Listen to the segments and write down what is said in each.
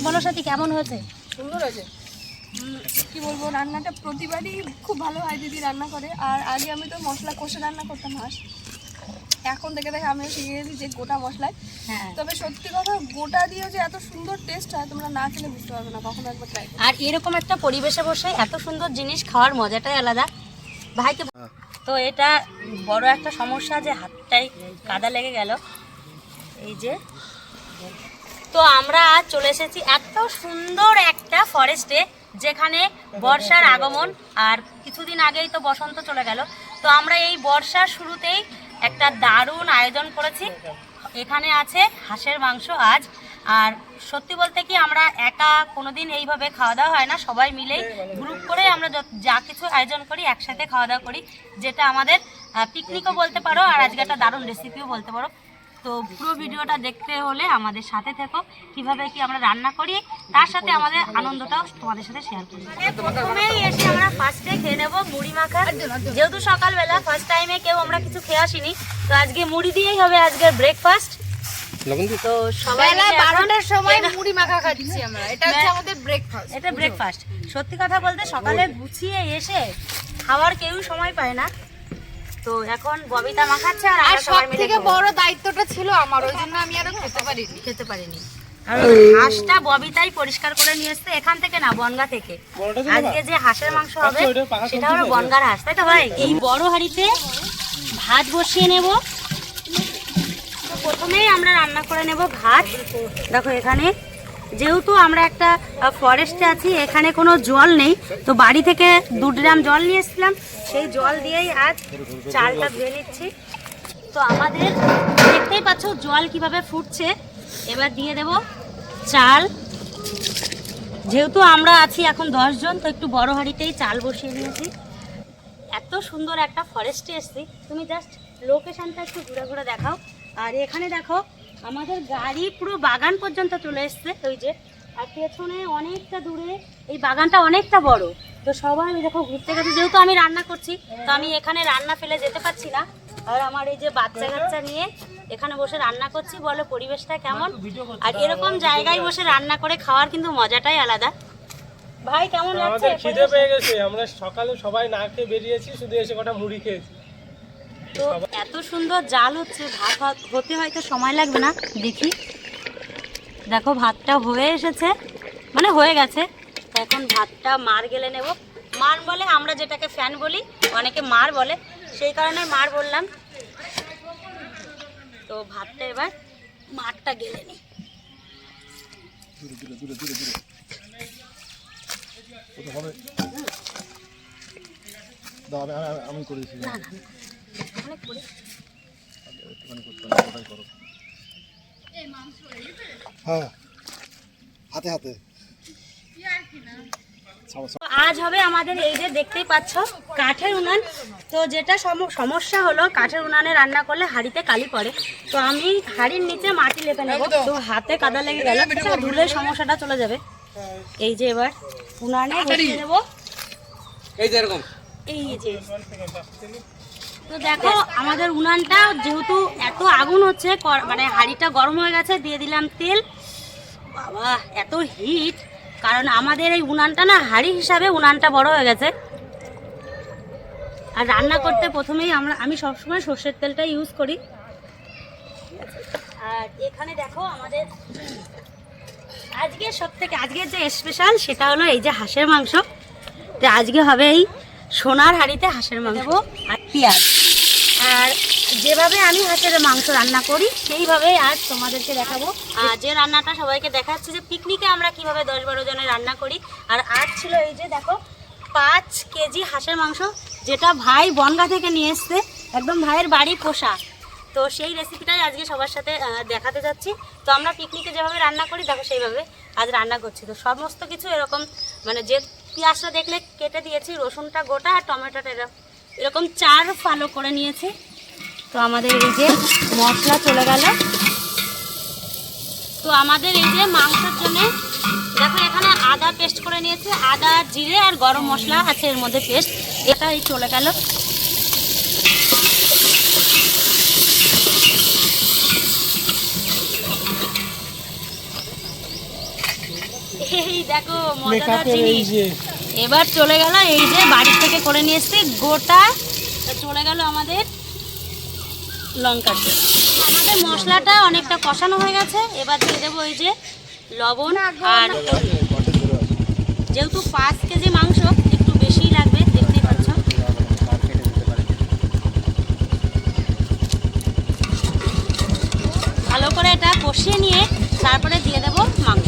বলো সাথী, কেমন হয়েছে? সুন্দর হয়েছে। কি বলবো, রান্নাটা প্রতিবারই খুব ভালো হয় দিদি রান্না করে। আর আগে আমি তো মশলা কষে রান্না করতাম হাঁস, এখন থেকে আমিও শিখে গেছি যে গোটা মশলায়। হ্যাঁ, তবে সত্যি কথা, গোটা দিয়েও যে এত সুন্দর টেস্ট হয় তোমরা না খেলে বুঝতে পারবে না, কখনো একবার ট্রাই করো। আর এরকম একটা পরিবেশে বসে এত সুন্দর জিনিস খাওয়ার মজাটাই আলাদা। ভাইকে তো এটা বড় একটা সমস্যা যে হাতটাই কাদা লেগে গেল, এই যে। তো আমরা আজ চলে এসেছি এত সুন্দর একটা ফরেস্টে, যেখানে বর্ষার আগমন, আর কিছুদিন আগেই তো বসন্ত চলে গেল। তো আমরা এই বর্ষার শুরুতেই একটা দারুণ আয়োজন করেছি। এখানে আছে হাঁসের মাংস আজ। আর সত্যি বলতে কি, আমরা একা কোনোদিন এইভাবে খাওয়া দাওয়া হয় না, সবাই মিলেই গ্রুপ করে আমরা যা কিছু আয়োজন করি একসাথে খাওয়া দাওয়া করি, যেটা আমাদের পিকনিকও বলতে পারো, আর আজকে একটা দারুণ রেসিপিও বলতে পারো। তো পুরো ভিডিওটা দেখতে হলে আমাদের সাথে থেকো, কিভাবে কি আমরা রান্না করি, তার সাথে আমাদের আনন্দটাও তোমাদের সাথে শেয়ার করি। প্রথমেই এসে আমরা ফার্স্টে খেয়ে নেবো মুড়ি মাখা, যেহেতু সকালবেলা ফার্স্ট টাইমে কেউ আমরা কিছু খেয়ে আসিনি, তো আজকে মুড়ি দিয়েই হবে আজকের ব্রেকফাস্ট। তো সবাই 12টার সময় মুড়ি মাখা খাচ্ছি আমরা, এটা হচ্ছে আমাদের ব্রেকফাস্ট। এটা ব্রেকফাস্ট। সত্যি কথা বলতে সকালে গুছিয়ে এসে খাওয়ার কেউ সময় পায় না, তো এখন ববিতা মাখাচ্ছে। আর সবথেকে বড় দায়িত্বটা ছিল আমার, ওই জন্য আমি আরো খেতে পারিনি। আর হাঁসটা ববিতাই পরিষ্কার করে নিয়ে এসছে এখান থেকে না, বনগা থেকে। আজকে যে হাঁসের মাংস হবে সেটা হলো বনগার হাঁস, তাই তো ভাই? এই বড় হাঁড়িতে ভাত বসিয়ে নেব। তো প্রথমেই আমরা রান্না করে নেব ভাত। দেখো এখানে যেহেতু আমরা একটা ফরেস্টে আছি, এখানে কোনো জল নেই, তো বাড়ি থেকে 2 ড্রাম জল নিয়ে এসেছিলাম, সেই জল দিয়েই আজ চালটা ধুয়ে নিচ্ছি। তো আমাদের দেখতেই পাচ্ছ জল কিভাবে ফুটছে। এবার দিয়ে দেব চাল। যেহেতু আমরা আছি এখন 10 জন, তো একটু বড় হাঁড়িতেই চাল বসিয়ে নিয়েছি। এত সুন্দর একটা ফরেস্টে এসেছি, তুমি জাস্ট লোকেশনটা একটু ঘুরে ঘুরে দেখাও। আর এখানে দেখো আমাদের গাড়ি পুরো বাগান পর্যন্ত চলে এসছে, ওই যে। আর পেছনে অনেকটা দূরে এই বাগানটা অনেকটা বড়। তো সবাই দেখো ঘুরতে গেছে, যেহেতু আমি রান্না করছি, তো আমি এখানে রান্না ফেলে যেতে পারছি না। আর আমার এই যে বাচ্চা কাচ্চা নিয়ে এখানে বসে রান্না করছি, বলো পরিবেশটা কেমন? আর এরকম জায়গায় বসে রান্না করে খাওয়ার কিন্তু মজাটাই আলাদা। ভাই কেমন লাগছে? খিদে পেয়ে গেছে, আমরা সকালে সবাই না খেয়ে বেরিয়েছি, শুধু এসে কটা মুড়ি খেয়েছি। তো এত সুন্দর জাল হচ্ছে, ভাত হতে হয়তো সময় লাগবে না, দেখি। দেখো ভাতটা হয়ে এসেছে, মানে হয়ে গেছে। এখন ভাতটা মার গেলে নেব। মার বলে আমরা যেটাকে ফ্যান বলি, অনেকে মার বলে, সেই কারণে মার বললাম। তো ভাতটা এবার মারটা গেলে নিই। আমি করেছি না না অনেক করে হ্যাঁ, হাতে হাতে। আজ হবে আমাদের এই যে দেখতেই পাচ্ছ কাঠের উনান। তো যেটা সমস্যা হলো, কাঠের উনানে রান্না করলে হাঁড়িতে কালি পড়ে, তো আমি হাঁড়ির নিচে মাটি লেপে নেবো। তো হাতে কাদা লেগে গেল, ধুলে সমস্যাটা চলে যাবে। এই যে এবার উনানে বসিয়ে দেবো, এই যে এরকম, এই যে। তো দেখো আমাদের উনানটা যেহেতু এত আগুন হচ্ছে, মানে হাঁড়িটা গরম হয়ে গেছে, দিয়ে দিলাম তেল। বাবা এত হিট, কারণ আমাদের এই উনানটা না হাঁড়ি হিসাবে উনানটা বড় হয়ে গেছে। আর রান্না করতে প্রথমেই আমি সবসময় সর্ষের তেলটা ইউজ করি। আর এখানে দেখো আমাদের আজকের যে স্পেশাল সেটা হলো এই যে হাঁসের মাংস। তো আজকে হবে এই সোনার হাঁড়িতে হাঁসের মাংস আর পেঁয়াজ। আর যেভাবে আমি হাঁসের মাংস রান্না করি সেইভাবেই আজ তোমাদেরকে দেখাবো। আর যে রান্নাটা সবাইকে দেখাচ্ছি যে পিকনিকে আমরা কিভাবে 10-12 জনের রান্না করি। আর আজ ছিল এই যে দেখো 5 কেজি হাঁসের মাংস, যেটা ভাই বনগা থেকে নিয়ে এসছে, একদম ভাইয়ের বাড়ি পোষা। তো সেই রেসিপিটাই আজকে সবার সাথে দেখাতে যাচ্ছি। তো আমরা পিকনিকে যেভাবে রান্না করি দেখো সেইভাবে আজ রান্না করছি। তো সমস্ত কিছু এরকম, মানে যে পেঁয়াজটা দেখলে কেটে দিয়েছি, রসুনটা গোটা আর টমেটোটা এরকম 4 ফালো করে নিয়েছি। তো আমাদের এই যে মশলা চলে গেল। তো আমাদের এই যে মাংসের জন্য দেখো এখানে আদা পেস্ট করে নিয়েছি, আদা জিরে আর গরম মশলা আছে এর মধ্যে পেস্ট, এটাই চলে গেল। এই দেখো মজাদার মেকআপের এই জিনিস। যে এবার চলে গেল এই যে বাড়ি থেকে করে নিয়ে এসেছি গোটা, তা চলে গেল আমাদের লঙ্কার তেল। আমাদের মশলাটা অনেকটা কষানো হয়ে গেছে, এবার দিয়ে দেবো এই যে লবণ। আর যেহেতু 5 কেজি মাংস একটু বেশিই লাগবে, দেখতেই পাচ্ছ। ভালো করে এটা কষিয়ে নিয়ে তারপরে দিয়ে দেবো মাংস।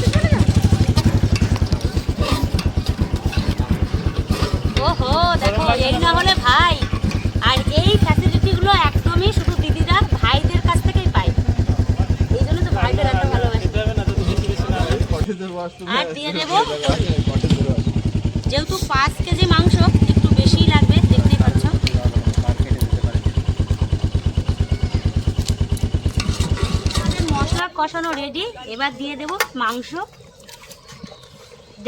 ওহো দেখো, এই না হলে ভাই। আর এই ফ্যাসিলিটিগুলো একদমই শুধু দিদিরা ভাইদের কাছ থেকেই পায়, এই জন্য তো ভাইদের এত ভালোবাসে। আর দিয়ে দেবো, যেহেতু 5 কেজি মাংস একটু বেশিই লাগবে, দেখতেই পাচ্ছ। আমাদের মশলা কষানো রেডি, এবার দিয়ে দেবো মাংস।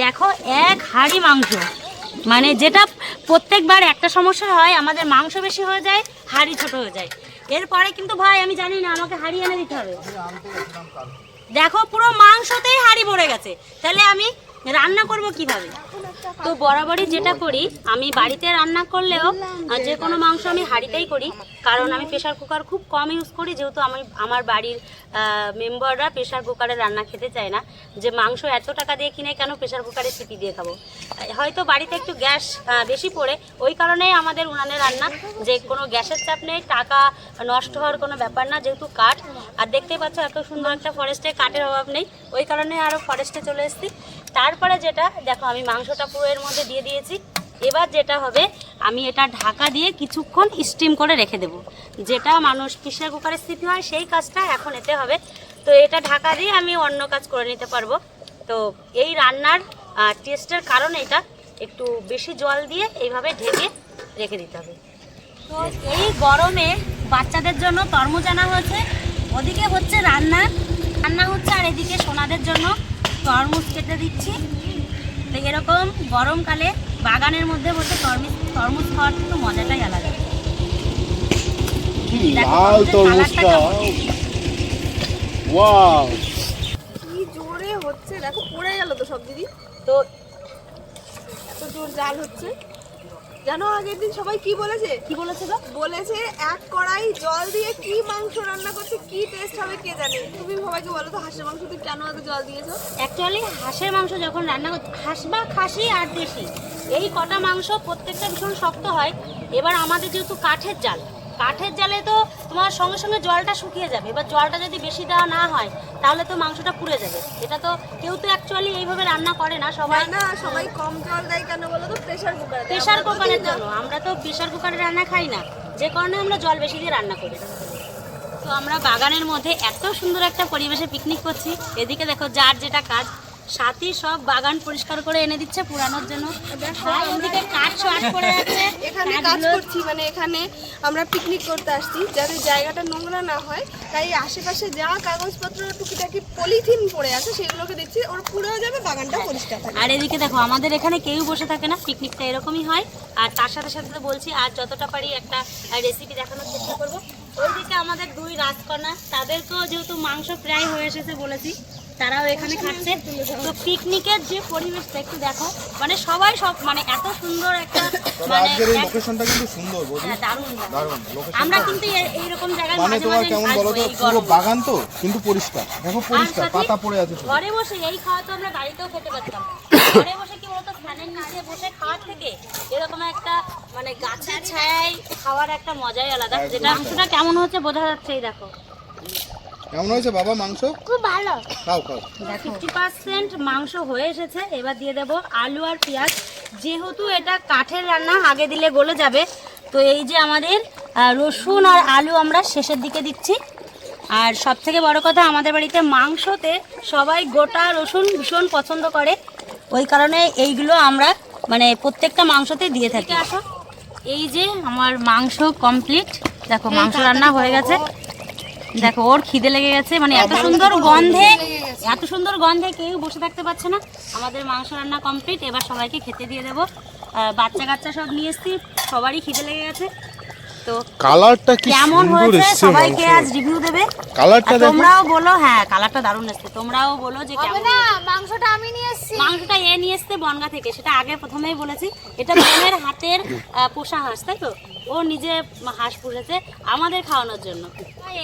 দেখো 1 হাঁড়ি মাংস, মানে যেটা প্রত্যেকবার একটা সমস্যা হয়, আমাদের মাংস বেশি হয়ে যায়, হাঁড়ি ছোট হয়ে যায়। এরপরে কিন্তু ভাই আমি জানি না, আমাকে হাঁড়ি এনে দিতে হবে। দেখো পুরো মাংসতেই হাঁড়ি ভরে গেছে, তাহলে আমি রান্না করব কিভাবে? তো বরাবরই যেটা করি, আমি বাড়িতে রান্না করলেও যে কোনো মাংস আমি হাঁড়িতেই করি, কারণ আমি প্রেশার কুকার খুব কম ইউজ করি, যেহেতু আমি আমার বাড়ির মেম্বাররা প্রেশার কুকারে রান্না খেতে চায় না। যে মাংস এত টাকা দিয়ে কিনে কেন প্রেশার কুকারে সিটি দিয়ে খাবো? হয়তো বাড়িতে একটু গ্যাস বেশি পড়ে, ওই কারণেই আমাদের উনানে রান্না, যে কোনো গ্যাসের চাপ নেই, টাকা নষ্ট হওয়ার কোনো ব্যাপার না, যেহেতু কাঠ। আর দেখতেই পাচ্ছ এত সুন্দর একটা ফরেস্টে কাঠের অভাব নেই, ওই কারণে আরও ফরেস্টে চলে এসেছি। তারপরে যেটা দেখো, আমি মাংসটা পুরো এর মধ্যে দিয়ে দিয়েছি। এবার যেটা হবে, আমি এটা ঢাকা দিয়ে কিছুক্ষণ স্টিম করে রেখে দেব। যেটা মানুষ প্রেসার কুকারে সিটি হয় সেই কাজটা এখন এতে হবে। তো এটা ঢাকা দিয়ে আমি অন্য কাজ করে নিতে পারবো। তো এই রান্নার টেস্টের কারণে এটা একটু বেশি জল দিয়ে এইভাবে ঢেকে রেখে দিতে হবে। তো এই গরমে বাচ্চাদের জন্য তরমুজ আনা হয়েছে, ওদিকে হচ্ছে রান্না হচ্ছে, আর এদিকে সোনাদের জন্য তরমুজ কেটে দিচ্ছি। তো এরকম গরমকালে বাগানের মধ্যে বসে তরমুজ খাওয়ার কিন্তু মজাটাই আলাদা। লাল তরমুজটা, ওয়াও কি জোরে হচ্ছে দেখো, পড়ে গেল তো সব দিদি, তো এত জোর জাল হচ্ছে। জানো আগের দিন সবাই কি বলেছে? কি বলেছে গো? বলেছে 1 কড়াই জল দিয়ে কি মাংস রান্না করছে, কি টেস্ট হবে কে জানে। তুমি সবাইকে বলো তো, হাঁসের মাংস তুমি কেন এত জল দিয়েছো? অ্যাকচুয়ালি হাঁসের মাংস যখন রান্না করতে, হাঁস বা খাসি আর দেশি, এই কটা মাংস প্রত্যেকটা ভীষণ শক্ত হয়। এবার আমাদের যেহেতু কাঠের জালে তো তোমার সঙ্গে সঙ্গে জলটা শুকিয়ে যাবে। এবার জলটা যদি বেশি দেওয়া না হয় তাহলে তো মাংসটা পুড়ে যাবে। এটা তো কেউ তো অ্যাকচুয়ালি এইভাবে রান্না করে না, সবাই না সবাই কম জল দেয় কেন বলো তো? প্রেসার কুকারে। প্রেশার কুকারের জন্য। আমরা তো প্রেশার কুকারে রান্না খাই না, যে কারণে আমরা জল বেশি দিয়ে রান্না করি। তো আমরা বাগানের মধ্যে এত সুন্দর একটা পরিবেশে পিকনিক করছি, এদিকে দেখো যার যেটা কাজ, সাথী সব বাগান পরিষ্কার করে এনে দিচ্ছে পুরানোর জন্য। ভাই ওদিকে কাঠ শর্ট করে আছে, এখানে কাজ করছি, মানে এখানে আমরা পিকনিক করতে আসছি, যাতে জায়গাটা নোংরা না হয়, তাই আশেপাশে যা কাগজপত্র টুকিটাকি পলিথিন পড়ে আছে সেগুলোকে দিচ্ছি, ওর পুড়েও যাবে, বাগানটা পরিষ্কার থাকবে। আর এদিকে দেখো আমাদের এখানে কেউ বসে থাকে না, পিকনিকটা এরকমই হয়। আর তার সাথে সাথে তো বলছি, আর যতটা পারি একটা রেসিপি দেখানোর চেষ্টা করবো। ওইদিকে আমাদের 2 রাজকন্যা, তাদেরকেও যেহেতু মাংস প্রায় হয়ে এসেছে বলেছি, তারাও এখানে খাচ্ছে। তো পিকনিকের যে পরিবেশটা একটু দেখো, মানে সবাই সব মানে এত সুন্দর একটা, মানে আজকের এই লোকেশনটা কিন্তু সুন্দর বৌদি, হ্যাঁ, দারুণ দারুণ লোকেশন। আমরা কিন্তু এইরকম জায়গায় মানে মাঝে তোমার মাঝে কেমন বলো তো, আসবো এই পুরো গরমে। বাগান তো কিন্তু পরিষ্কার, দেখো পরিষ্কার, আর সাথে পাতা পড়ে আছে শুধু। ঘরে বসে এই খাওয়া তো আমরা বাড়িতেও খেতে পারতাম। ঘরে বসে কি বলতো, ফ্যানের নিচে বসে খাওয়ার থেকে এরকম একটা মানে গাছের ছায়ায় খাওয়ার একটা মজাই আলাদা। যেটা মাংসটা কেমন হচ্ছে বোঝা যাচ্ছে, এই দেখো কেমন হয়েছে বাবা মাংস? খুব ভালো। খাও খাও। 50% মাংস হয়ে এসেছে। এবার দিয়ে দেবো আলু আর পেঁয়াজ। যেহেতু এটা কাঠের রান্না, আগে দিলে গলে যাবে, তো এই যে আমাদের রসুন আর আলু আমরা শেষের দিকে দিচ্ছি। আর সব থেকে বড় কথা, আমাদের বাড়িতে মাংসতে সবাই গোটা রসুন ভীষণ পছন্দ করে, ওই কারণে এইগুলো আমরা মানে প্রত্যেকটা মাংসতে দিয়ে থাকি। আসো, এই যে আমার মাংস কমপ্লিট, দেখো মাংস রান্না হয়ে গেছে। দেখো ওর খিদে লেগে গেছে, মানে এত সুন্দর গন্ধে কেউ বসে থাকতে পারছে না। আমাদের মাংস রান্না কমপ্লিট, এবার সবাইকে খেতে দিয়ে দেবো। বাচ্চা কাচ্চা সব নিয়ে এসছি, সবারই খিদে লেগে গেছে। তো কালারটা কি কেমন সুন্দর হয়েছে এসেছে, সবাইকে আজ রিভিউ দেবে। কালারটা আর দেখো। তোমরাও বলো, হ্যাঁ কালারটা দারুণ এসেছে, তোমরাও বলো যে কেমন। মাংসটা আমি নিয়ে এসেছি, মাংসটা নিয়ে এসছে বনগা থেকে, সেটা আগে প্রথমেই বলেছি। এটা বোনের হাতের পোষা হাঁস, তাই তো? ও নিজে হাঁস পুষেছে আমাদের খাওয়ানোর জন্য।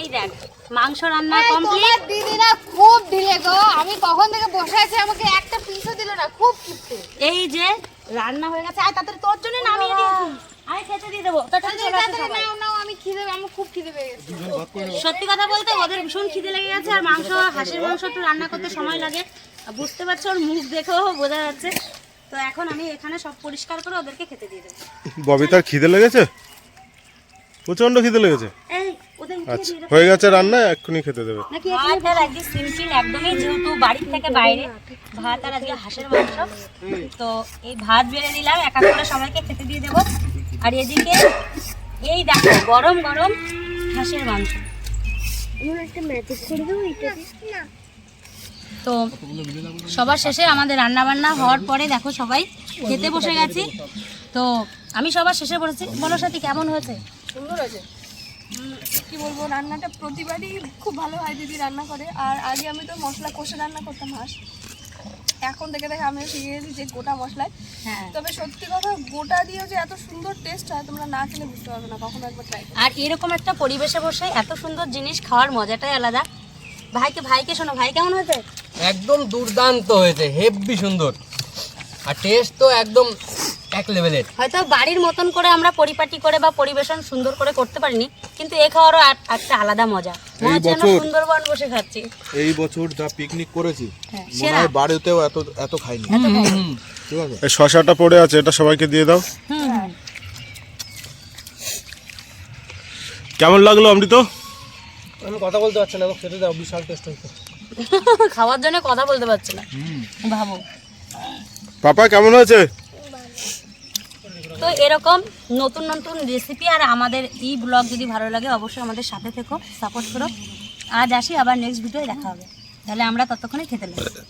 এই দেখ মাংস রান্না কমপ্লিট। দিদিরা খুব ঢিলে গো, আমি কখন থেকে বসে আছি, আমাকে একটা পিসও দিল না, খুব কিপটে। এই যে রান্না হয়ে গেছে, আয় তাড়াতাড়ি তোর জন্য নামিয়ে দিয়েছি, আয় খেতে দিয়ে দেবো। নাও, আমি খিদে, আমার খুব খিদে পেয়ে গেছে। সত্যি কথা বলতে ওদের ভীষণ খিদে লেগে গেছে, আর মাংস, হাঁসের মাংস একটু রান্না করতে সময় লাগে, বুঝতে পারছো, ওর মুখ দেখেও বোঝা যাচ্ছে। তো এখন আমি এখানে সব পরিষ্কার করে ওদেরকে খেতে দিয়ে দেবো। ববিতার খিদে লেগেছে, প্রচন্ড খিদে লেগেছে। এই ওদের উঠিয়ে আচ্ছা দিয়ে দেবো হয়ে গেছে রান্না, এক্ষুনি খেতে দেবে। নাকি? ভাত আর আজকে সিম্পল একদমই, যেহেতু বাড়ির থেকে বাইরে, ভাত আর আজকে হাঁসের মাংস। তো এই ভাত বেড়ে দিলাম, এক এক করে সবাইকে খেতে দিয়ে দেবো। আর এদিকে এই দেখো গরম গরম হাঁসের মাংস। তো সবার শেষে আমাদের রান্না বান্না হওয়ার পরে দেখো সবাই খেতে বসে গেছি। তো আমি সবার শেষে বলেছি, বলো সাথী কেমন হয়েছে? সুন্দর আছে। কি বলবো, রান্নাটা প্রতিবারই খুব ভালো হয়, দিদি রান্না করে। আর আগে আমি তো মশলা কষে রান্না করতাম হাঁস, এখন দেখে দেখে আমিও শিখে গেছি যে গোটা মশলায়। হ্যাঁ, তবে সত্যি কথা, গোটা দিয়েও যে এত সুন্দর টেস্ট হয়, তোমরা না খেলে বুঝতে পারবে না, কখনো একবার ট্রাই করো। আর এরকম একটা পরিবেশে বসে এত সুন্দর জিনিস খাওয়ার মজাটাই আলাদা। ভাইকে শোনো, ভাই কেমন হয়েছে? একদম দুর্দান্ত হয়েছে, হেভি সুন্দর, আর টেস্ট তো একদম এক লেভেলের। হয়তো বাড়ির মতন করে আমরা পরিপাটি করে বা পরিবেশন সুন্দর করে করতে পারিনি, কিন্তু এ খাওয়ারও একটা আলাদা মজা। মনে হচ্ছে আমরা সুন্দরবন বসে খাচ্ছি। এই বছর যা পিকনিক করেছি হ্যাঁ, মনে সেরা। হয় বাড়িতেও এত খাইনি। ঠিক আছে, এই শশাটা পড়ে আছে, এটা সবাইকে দিয়ে দাও। হুম, কেমন লাগলো অমৃত? আমি কথা বলতে পারছি না, আমাকে খেতে দাও, বিশাল টেস্ট হয়েছে। খাওয়ার জন্য কথা বলতে পারছি না, ভাবো। পাপা কেমন হয়েছে? তো এরকম নতুন নতুন রেসিপি আর আমাদের এই ব্লগ যদি ভালো লাগে অবশ্যই আমাদের সাথে থেকো, সাপোর্ট করো। আজ আসি, আবার নেক্সট ভিডিওয় দেখা হবে। তাহলে আমরা ততক্ষণে খেতে লাগবো।